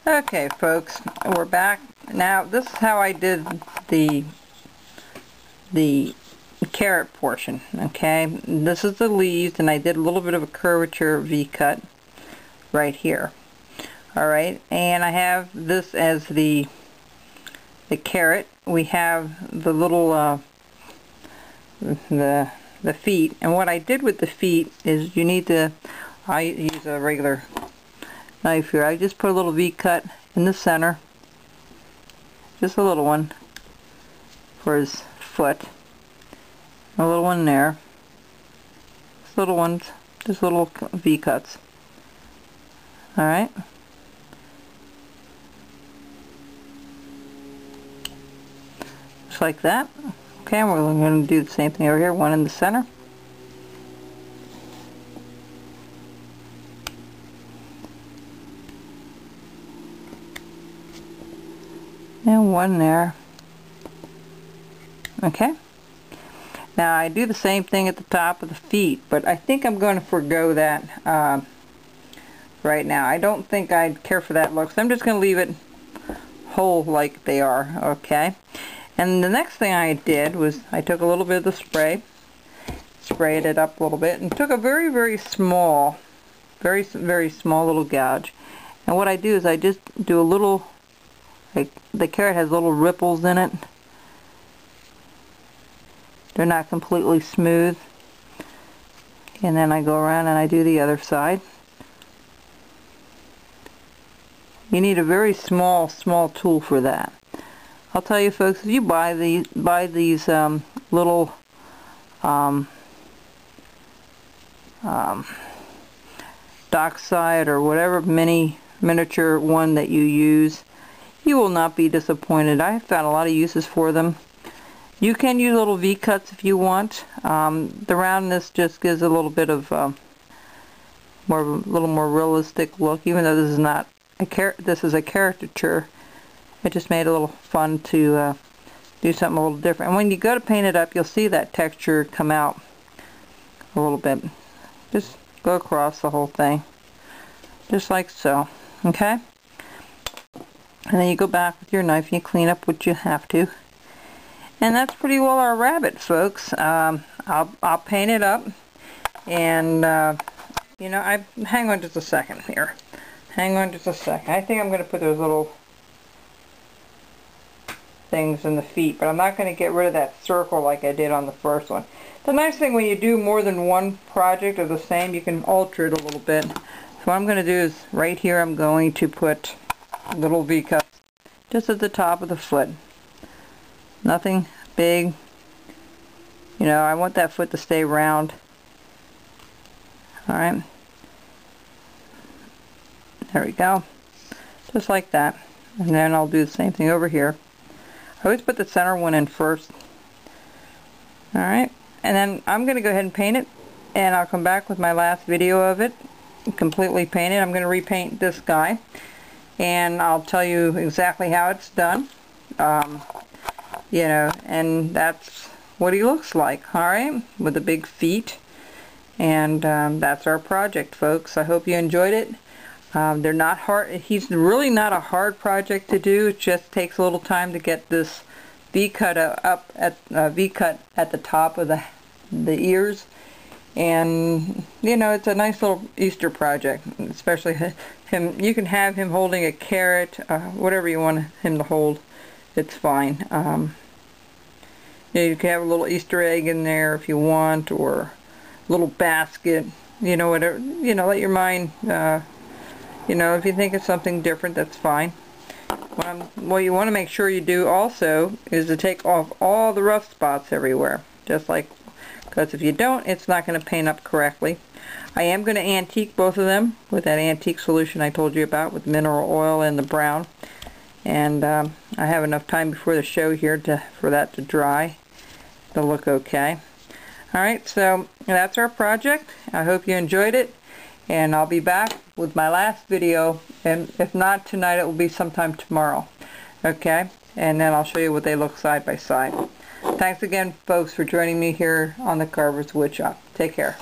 Okay, folks, we're back. Now, this is how I did the carrot portion, okay? This is the leaves, and I did a little bit of a curvature V-cut right here. Alright, and I have this as the carrot. We have the little, the feet, and what I did with the feet is you need to, I use a regular knife here. I just put a little V-cut in the center, just a little one for his foot, a little one there, just little ones, just little V-cuts. Alright, just like that. Okay, and we're going to do the same thing over here, one in the center. And one there. Okay. Now I do the same thing at the top of the feet, but I think I'm going to forego that right now. I don't think I'd care for that look, so I'm just going to leave it whole like they are. Okay. And the next thing I did was I took a little bit of the spray, sprayed it up a little bit, and took a very small, very small little gouge. And what I do is I just do a little, like the carrot has little ripples in it. They're not completely smooth. And then I go around and I do the other side. You need a very small tool for that. I'll tell you folks, if you buy these little Dockside or whatever miniature one that you use, you will not be disappointed. I've found a lot of uses for them. You can use little V-cuts if you want. The roundness just gives a little bit of a little more realistic look, even though this is not a this is a caricature. It just made it a little fun to do something a little different. And when you go to paint it up, you'll see that texture come out a little bit. Just go across the whole thing, just like so. Okay? And then you go back with your knife and you clean up what you have to. And that's pretty well our rabbit, folks. I'll paint it up, and you know, hang on just a second here. Hang on just a second. I think I'm going to put those little things in the feet, but I'm not going to get rid of that circle like I did on the first one. The nice thing when you do more than one project of the same, you can alter it a little bit. So what I'm going to do is right here I'm going to put little V-cuts just at the top of the foot. Nothing big. You know, I want that foot to stay round. Alright. There we go. Just like that. And then I'll do the same thing over here. I always put the center one in first. Alright. And then I'm going to go ahead and paint it. And I'll come back with my last video of it. Completely painted. I'm going to repaint this guy. And I'll tell you exactly how it's done. You know, and that's what he looks like. Alright. With the big feet. And that's our project, folks. I hope you enjoyed it. They're not hard. He's really not a hard project to do. It just takes a little time to get this V-cut up at V-cut at the top of the ears, and you know, it's a nice little Easter project. Especially him. You can have him holding a carrot, whatever you want him to hold. It's fine. You can have a little Easter egg in there if you want, or a little basket. You know, whatever. You know, let your mind. You know, if you think of something different, that's fine. What you want to make sure you do also is to take off all the rough spots everywhere. Just like, because if you don't, it's not going to paint up correctly. I am going to antique both of them with that antique solution I told you about with mineral oil and the brown. And I have enough time before the show here for that to dry to look okay. Alright, so that's our project. I hope you enjoyed it. And I'll be back with my last video, and if not tonight, it will be sometime tomorrow. Okay? And then I'll show you what they look side by side. Thanks again, folks, for joining me here on the Carver's Woodshop. Take care.